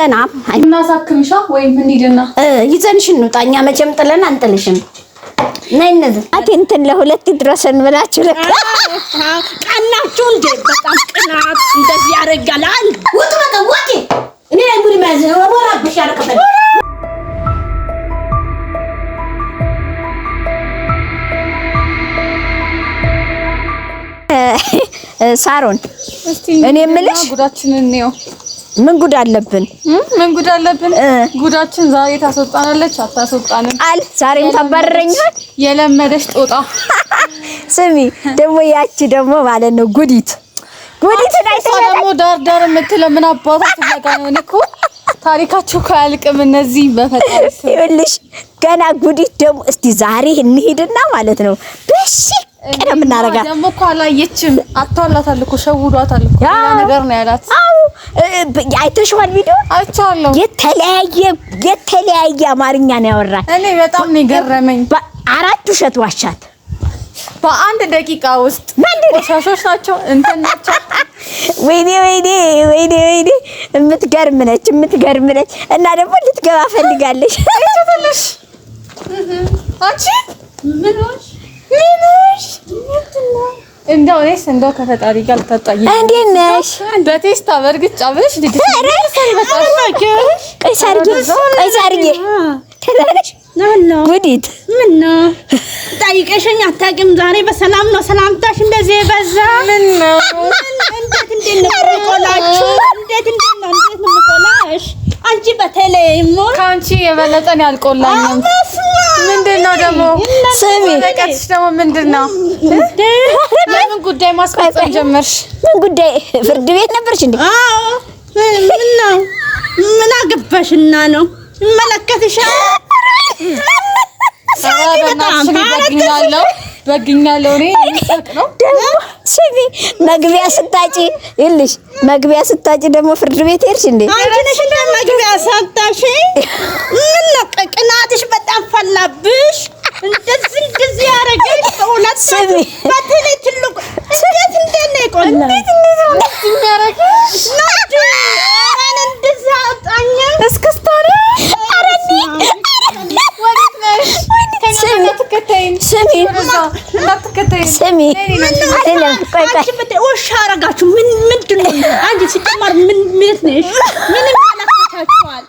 ይዘና እናሳክምሻ ወይ ምን ይደና ይዘንሽ እንውጣኛ መቼም ጥለን አንጥልሽም ነይ እነዚህ እንትን ለሁለት ድረስን ብላችሁ ለካ ቀናችሁ እንዴ በጣም ቅናት እንደዚህ ያረጋላል ወጥ ወጥ እኔ ላይ ጉድ ማዘ ወራብሽ ያረከፈል ሳሮን እኔ የምልሽ ጉዳችንን ነው ምን ጉድ አለብን ጉዳችን ዛሬ ታስወጣናለች አታስወጣንም ዛሬም ታባረረኛል የለመደሽ ጦጣ ስሚ ደግሞ ያቺ ደግሞ ማለት ነው ጉዲት ደግሞ ዳር የምትለው ምን አባቷ ትለጋ ነው እኮ ታሪካቸው ካያልቅም እነዚህ በፈጣሪ ይኸውልሽ ገና ጉዲት ደግሞ እስቲ ዛሬ እንሄድና ማለት ነው በሺ ቀደም እናረጋ ደግሞ ካላየችም አታላታል እኮ ሸውዷታል እኮ ያ ነገር ነው ያላት አው አይተሽዋል ቪዲዮ አይቻለሁ የተለያየ አማርኛ ነው ያወራል እኔ በጣም ነው ገረመኝ በአራት ውሸት ዋሻት በአንድ ደቂቃ ውስጥ ቆሻሾች ናቸው እንትን ናቸው ወይኔ የምትገርም ነች እና ደግሞ ልትገባ ፈልጋለች አይተሽ አንቺ ምንሽ እንደው ከፈጣሪ ጋር ተጣጣይ እንዴት ነሽ በቴስታ በርግጫ ብለሽ ቆይ ሰርጌ ተላልሽ ነው ጉዲት ምን ነው ጠይቀሽኝ አታውቂም ዛሬ በሰላም ነው ሰላምታሽ እንደዚህ በዛ ምን ነው እንዴት ነው ምቆላሽ አንቺ በተለይሞ ካንቺ የበለጠን ያልቆላኝም ምንድነው ደግሞ ስሚ ለቀጥሽ ደግሞ ምንድነው ምን ጉዳይ ማስፈጸም ጀመርሽ ምን ጉዳይ ፍርድ ቤት ነበርሽ እንዴ አዎ ምን ነው ምን አገባሽና ነው መለከትሻል በግኛለው እኔ ሰጥ ነው ስሚ መግቢያ ስታጪ ደግሞ ፍርድ ቤት ሄድሽ እንዴ አንቺ ነሽ እንደ መግቢያ ሳጣሽ ምን ነው ቅናትሽ በጣም ፈላብሽ እንደዚህ ያረጋሽ ሁለት ስሚ በተለይ ትልቁ እንዴት ነው ይቆላል እንዴት ያረጋሽ አራን እንደዚህ አጣኛ እስከስታረ አረኒ ስሚ አይደለም ቆይ ወሻ አረጋችሁ ምንድነው አንቺ ሲቀማር ምን ነሽ ምን ማላከታችኋል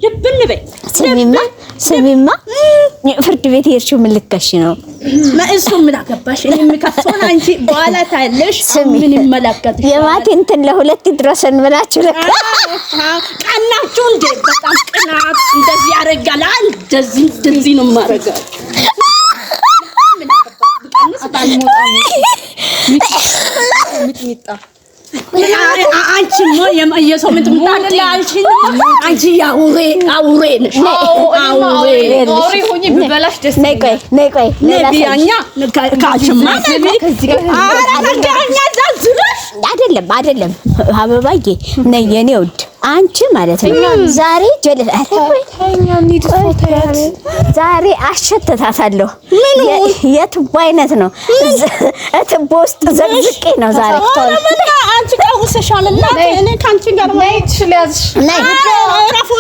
ልብን በይ ስሚማ ፍርድ ቤት ሄድሽው ምን ልከሽ ነው እሱ ምን አገባሽ እኔ የምከፍተውን አንቺ በኋላ ታለሽ ምን ይመለከትሽ የማቴ እንትን ለሁለት ድረስን ብላችሁ ለካ ቀናችሁ እንዴ በጣም ቅናት እንደዚህ ያረጋላል እንደዚህ ነው ማረጋው ምን አገባሽ ብቀንስ ባልሞጣው ሚጥሚጣ አንቺ ነው የሰው ምጥምጣለሽ አንቺ አውሬ ነሽ አውሬ ሆኜ ብበላሽ ደስ ነይ ቆይ ነቢያኛ ካችማ አራጋኛ ዛዝረሽ አይደለም አበባዬ ነይ የኔ ውድ አንቺ ማለት ነው ዛሬ ዛሬ አሸተታታለሁ የትቦ አይነት ነው እትቦ ውስጥ ዘግዝቄ ነው ዛሬ አንቺ ቀውሰሻልና እኔ ካንቺ ጋር ነይ ትሽላዝሽ ነይ ረፉ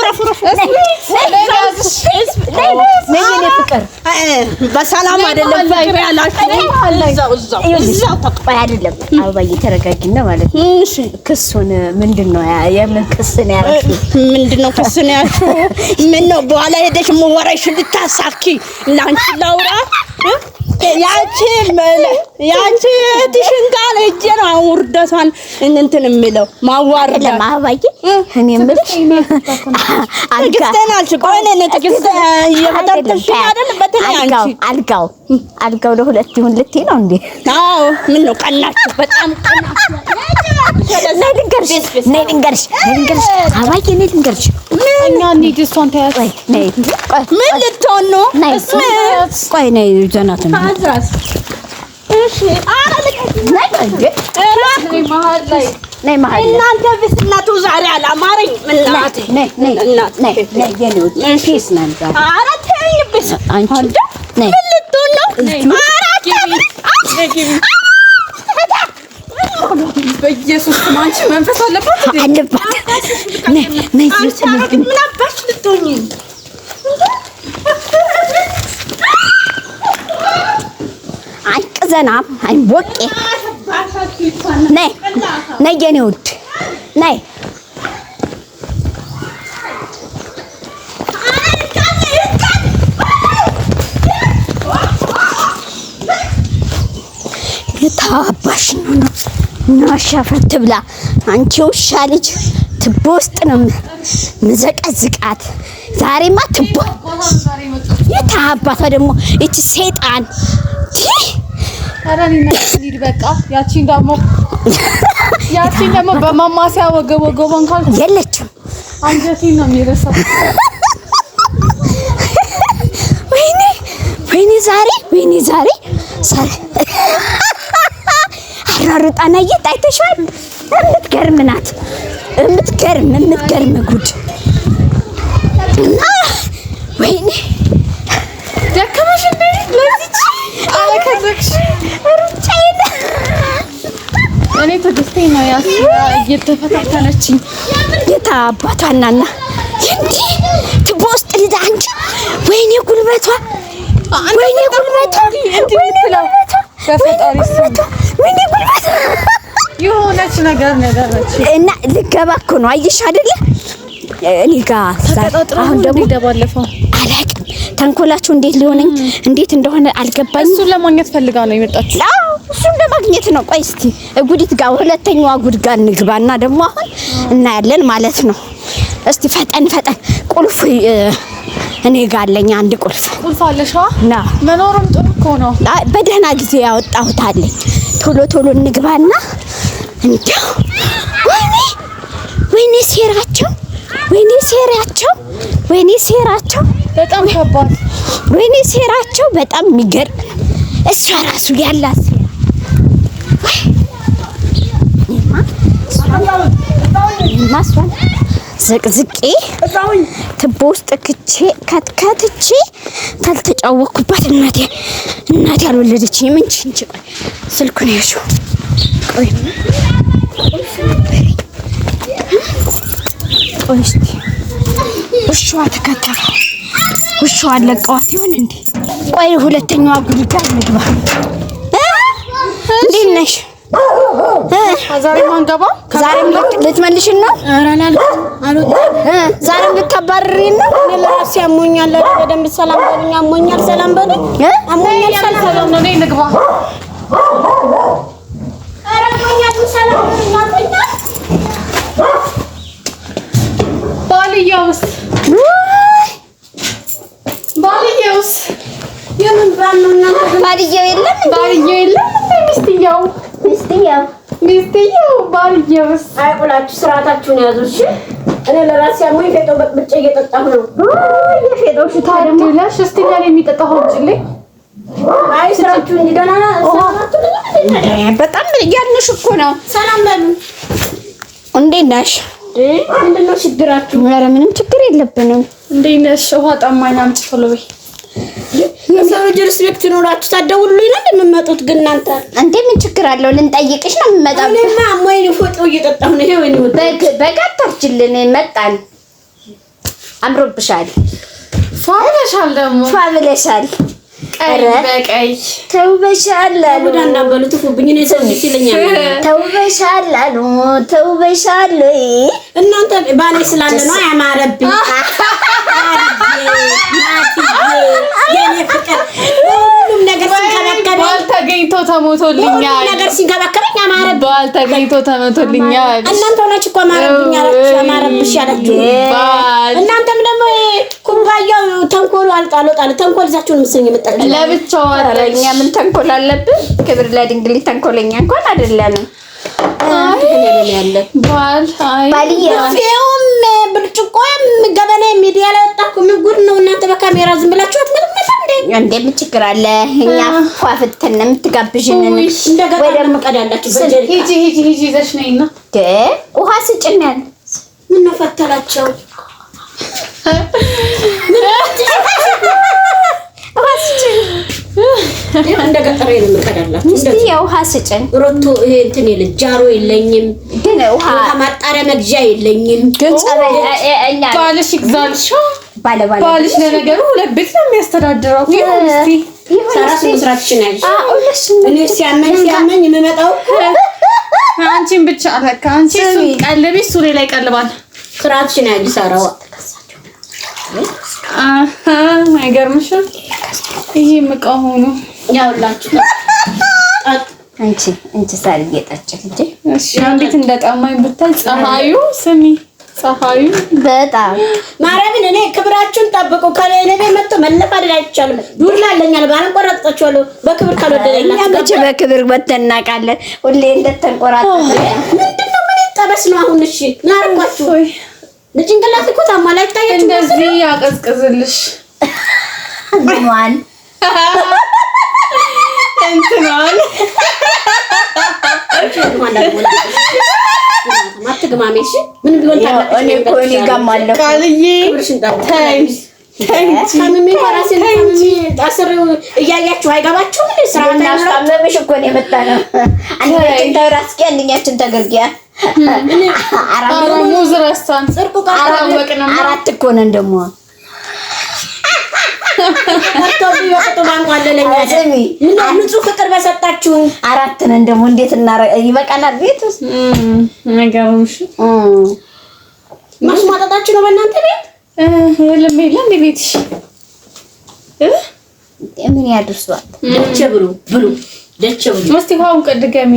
ነይ ፍቅር በሰላም አይደለም ፍቅር ያላችሁ እዛው ተቀባይ አይደለም አበባዬ ተረጋጊና ማለት ነው ክሱን ምንድነው የምን ክስ ነው ያልሽው ምንድነው ክስ ነው ያልሽው ምነው በኋላ ሄደሽ ወራሽ ልታሳኪ ላንቺ ላውራ ያቺ ትሽንጋል እጄን አውርደቷን እንትን የሚለው ማዋረድ ለማባዬ እኔ የምልሽ አልጋናልሽ ቆይኔ ነጥቅስ የፈጠርሽ አይደል በተለይ አንቺ አልጋው ለሁለት ይሁን ልትይ ነው እንዴ አዎ ምን ነው ቀናችሁ በጣም ቀናችሁ ነይ ልንገርሽ አባዬ ነይ ልንገርሽ እኛ እንሂድ እሷን ተያት ነይ ምን ልትሆን ነው ቆይ ነይ ዘናት ነው አዝራስ እሺ ነይ መሀል እናንተ ብስናቱ ዛሬ አላማረኝ እናቴ ነይ የኔ ውድ ፒስ ነን ዛሬ ኧረ ተይኝ ብስ አንቺ ነይ ምን ልትሆን ነው ኧረ በኢየሱስ ማንቺ መንፈስ አለባት አለባት። ነይ ምን አባሽ ልትሆኚ አንቀዘናም አይቦቄ ነይ ነይ የኔ ውድ ነይ የታባሽ ነው ናሻፈት ብላ አንቺ ውሻ ልጅ ትቦ ውስጥ ነው መዘቀዝቃት። ዛሬማ ትቦ የታባቷ ደግሞ እቺ ሰይጣን አራኒና ሊድ በቃ ያቺን ደግሞ በማማሲያ ወገቧን ካልኩ የለችም። አንጀቴን ነው የሚረሳው። ወይኔ ዛሬ አራሩጣና አይተሻል። የምትገርም ናት። የምትገርም ጉድ እና ወይኔ ደከመሽ እንዴ? ለዚች አለከዘክሽ ሩጫዬን እኔ ትዕግስቴ ነው እየተፈታተነችኝ። የታባቷናና እንዴ ትቦ ውስጥ ልጅ አንቺ ወይኔ ጉልበቷ በፈጣሪ የሆነች ነገር ነገረች እና ልገባ እኮ ነው። አየሽ አይደለ እኔ ጋር አሁን ደግሞ ባለፈው አላውቅም ተንኮላችሁ እንዴት እንደሆነ አልገባኝም። እሱን ለማግኘት ፈልጋ ነው የመጣችው። እሱን ለማግኘት ነው። ቆይ እስቲ ጉዲት ጋር ሁለተኛዋ ጉድ ጋር እንግባና ደግሞ አሁን እናያለን ማለት ነው። እስቲ ፈጠን ቁልፍ እኔ ጋር አለኝ አንድ ቁልፍ አለሽ ና መኖሩም ጥሩ እኮ ነው። በደህና ጊዜ ያወጣሁት አለኝ። ቶሎ እንግባና እንደው ወይኔ ሴራቸው በጣም ከባድ ሴራቸው በጣም የሚገርም እሷ ራሱ ያላት ማስዋን ዘቅዝቄ ትቦ ውስጥ ከትቼ ታልተጫወኩባት እናቴ አልወለደችኝ። ምን እንጂ ስልኩን ያሹ ቆይ እስቲ ውሻዋ ተከተለ። ውሻዋ ለቀዋት ይሆን እንዴ? ቆይ ሁለተኛዋ ጉድ ጋር እንግባ። እንዴት ነሽ? ዛሬ ማንገባ ዛሬም ልትመልሽን ነው? ዛሬም ልታባርሪን ነው? እኔ ለራሴ አሞኛል። በደንብ ሰላም በሉኝ። አሞኛል፣ ሰላም በሉኝ። አሞኛል፣ ሰላም ነው። ነይ ንግባ። ኧረ አሞኛል፣ ሰላም በሉኝ። አሞኛል። ባልየውስ የምን ባል ነው? እናንተ ባልየው የለም ሚስትየው ባልየውስ አይቁላችሁ፣ ስርዓታችሁን ያዙ እሺ። እኔ ለራሴ አሞኝ ፌጦ በቅብጬ እየጠጣሁ ነው። የፌጦ ሽታ ደግሞ ለሽ እስቲ ለኔ የሚጠጣው ሆንጭልኝ። አይ ስራችሁ እንጂ ደህና በጣም እያልንሽ እኮ ነው። ሰላም በሉ። እንዴት ነሽ? ምንድነው ችግራችሁ? ኧረ ምንም ችግር የለብንም። እንዴት ነሽ? ውሃ ጠማኝ አምጪ ቶሎ በይ። የሰው ልጅ ሪስፔክት ኖራችሁ ታደውሉልኝ ነው እንደምትመጡት። ግን እናንተ እንዴ ምን ችግር አለው? ልንጠይቅሽ ነው የምመጣው። እኔማ አሞኝ ፎቶ እየጠጣሁ ነው። ይሄ ወይኔ በጋታችልን መጣን። አምሮብሻል፣ ፋብለሻል፣ ደግሞ ፋብለሻል። ቀይ በቀይ ተውበሻል አሉ። ወደ አንዳበሉ ትፉብኝ ነው ሰው ይችላል። ተውበሻል አሉ። ተውበሻል እናንተ ባሌ ስላለ ነው ያማረብኝ። የኔ ፍቅር ሁሉም ነገር ሲንከባከበኝ ባል ተገኝቶ ተሞቶልኛል። ነገር ሲንከባከበኝ ያማረብኝ። ባል ተገኝቶ ተሞቶልኛል። እናንተ ሆናችሁ እኮ ያማረብኝ አላችሁ፣ ያማረብሽ ያላችሁ። እናንተም ደግሞ ኩባያው ተንኮሉ አልጣለ ተንኮል ይዛችሁ ነው ምስኝ የምጠቀም ለብቻው አለኛ። ምን ተንኮል አለብን? ክብር ለድንግል። ተንኮለኛ እንኳን አይደለንም። ባልየውም ብርጭቆም ገበና ሚዲያ ላይ ወጣኩ። ምን ጉድ ነው እናንተ በካሜራ ዝም ብላችሁ አትመልም ነበር እንዴ? ምን ችግር አለ? እኛ ፏፍተን የምትጋብዥን እንደገና ደግሞ ቀዳላችሁ። ሂጂ ይዘሽ ነይና ውሃ ስጭን ያለ ምን ነው ፈተላቸው? እንደ ገጠሬ ነው የምቀዳላችሁ። እስቲ የውሃ ስጭን። ሮቶ ይሄ እንትን የለ ጃሮ የለኝም፣ ግን ውሃ ማጣሪያ መግዣ የለኝም። ግን ጸበል እኛ ባልሽ ይግዛልሽ። ባለባለ ባልሽ ለነገሩ ሁለት ቤት ነው የሚያስተዳድረው። እስቲ ሰራስ መስራት ይችላል። እኔ ሲያመኝ የምመጣው አንቺን ብቻ አለካ አንቺ ቀልቢ እሱ ሌላ ይቀልባል። ስራችን ያይሰራው አይገርምሽም? ይሄ ምቃው ሆኖ ያውላችሁ አንቺ ሳርዬ ጠጭ እንጂ እሺ እንዴት እንደጠማኝ ብታይ ፀሐዩ ስሚ ፀሐዩ በጣም ማርያምን እኔ ክብራችሁን ጠብቁ። ከለኔ መጥቶ መለፋደድ አይቻልም። ዱላ አለኛል ባለን ቆራጣችኋለሁ። በክብር ካልወደደላችሁ እኛ መቼ በክብር ወተን እናውቃለን። ሁሌ እንደተንቆራጠጠ ምንድነው? ምን ይጠበስ ነው አሁን? እሺ ናርቋችሁ ለጭንቅላት እኮ ታማላ ይታያችሁ። እንደዚህ ያቀዝቅዝልሽ እንዋል እንትናል ማትግማሜሽ ምን ቢሆን እኔ እኮ እኔ ጋማለሁ ቃልዬ ተይ ታምሜ ራሴን ታስሬው እያያችሁ አይገባችሁም? ስራ ታመምሽ እኮ ነው የመጣነው። አንደኛችን ተራስኪ አንደኛችን ተገርጊያ ሙዝ ረስታን ጽርቁ አራወቅነው። አራት እኮ ነን ደግሞ ንጹህ ፍቅር በሰጣችሁ አራት ነን ደግሞ እንዴት ይበቃናል? ቤት ውስጥ ነገሩሽ ማስማጣጣችሁ ነው በእናንተ ቤት የለም የለም ቤትሽ ምን ያድርሷል? ደቸ ብሉ ደቸ ብሉ። እስቲ ውሃውን ቀድገሚ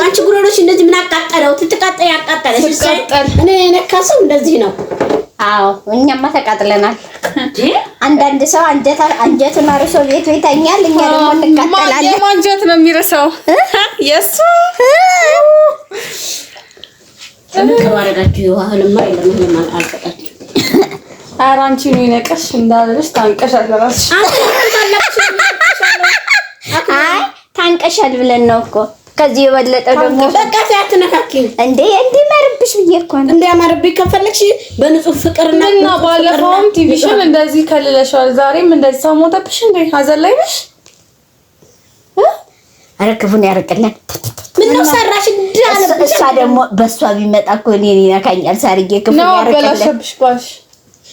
አንቺ ጉሮሮሽ እንደዚህ ምን አቃጠለው? ትተቃጠይ ያቃጠለሽ እኔ ነካሰው እንደዚህ ነው። አዎ እኛማ ተቃጥለናል። አንዳንድ ሰው አንጀቱን አርሶ ቤት ይተኛል። እኛ ደግሞ እንቃጠላለን። አንጀት ነው የሚረሳው የሱ ተባረጋችሁ። ይዋህልማ የለም አልፈጣችሁ። ኧረ አንቺ ነው ይነቀሽ እንዳለሽ ታንቀሻል እራስሽ። አይ ታንቀሻል ብለን ነው እኮ ከዚህ የበለጠ ደግሞ በቃ ያትነካኪኝ እንዴ እንዲመርብሽ ብዬ እኮ ነው። እንዲያማርብኝ ከፈለግሽ በንጹህ ፍቅርና እና ባለፈውም ቲቪሽን እንደዚህ ከልለሻል። ዛሬም እንደዚህ ሰው ሞተብሽ እንዴ? ሀዘን ላይ ነሽ? ኧረ ክፉን ያርቅልን። ምን ነው ሰራሽ እንዳለ እሷ ደግሞ በእሷ ቢመጣ እኮ እኔን ይነካኛል። ሳርዬ ክፉን ያርቅልን። ያበላሽብሽ ባልሽ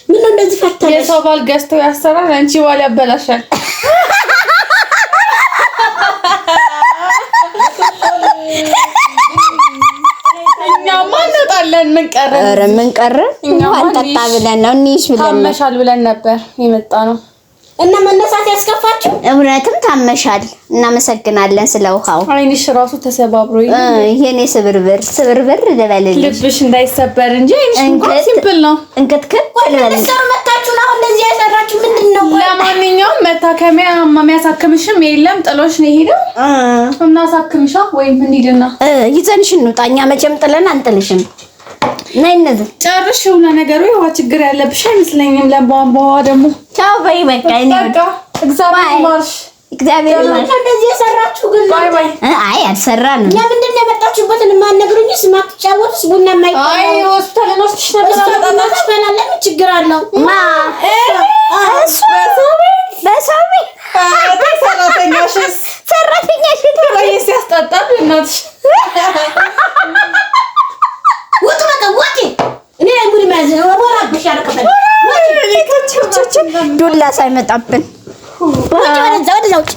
ምን ነው እንደዚህ ፈታለሽ? የሰው ባል ገዝተው ያሰራል፣ አንቺ ባል ያበላሻል። እኛማ እንወጣለን። ምን ቀረ? ኧረ ምን ቀረ? እንኳን ጠጣ ብለን ነው እንይሽ ብለን ነው። ታመሻል ብለን ነበር የመጣ ነው። እና መነሳት ያስከፋችሁ? እውነትም ታመሻል። እናመሰግናለን ስለ ውሃው። አይንሽ ራሱ ተሰባብሮ የኔ ስብርብር ልበልልሽ ልብሽ እንዳይሰበር እንጂ አይንሽ እንኳን ሲምፕል ነው። እንክትክት ልበልልሽ። ሰው መታችሁ ነው እንደዚህ ያሰራችሁ ምንድነው? ለማንኛውም መታከሚያ የሚያሳክምሽም የለም ጥሎሽ ነው የሄደው። እናሳክምሻ ወይም እንሂድና ይዘንሽ እንውጣ። እኛ መቼም ጥለን አንጥልሽም። ነይ እነዚህ ጨርሽው። ለነገሩ የውሃ ችግር ያለብሽ አይመስለኝም። ለቧንቧ ደግሞ ቻው በይ በቃ እኔ በቃ እግዚአብሔር ይማርሽ። እግዚአብሔር ይማርሽ። እንደዚህ ያሰራችሁ ግን ባይ ባይ። አይ አልሰራንም። ለምንድን ነው የመጣችሁበትን የማትነግሩኝስ? ማትጫወቱስ? ቡና የማይቆይ አይ ሆስፒታል እንወስድሽ ነበር። አጣጣች ፈላለ ምን ችግር አለው? ማ እሱ በሰው ቤት ሰራተኛሽ ወይስ ያስጠጣል? እናትሽ ወጥ በቃ ወጥ እኔ ላይ ሙሉ ማዘ ወራብሽ ያልከፈል ዱላ ሳይመጣብን ወጥ ወደዛ ውጭ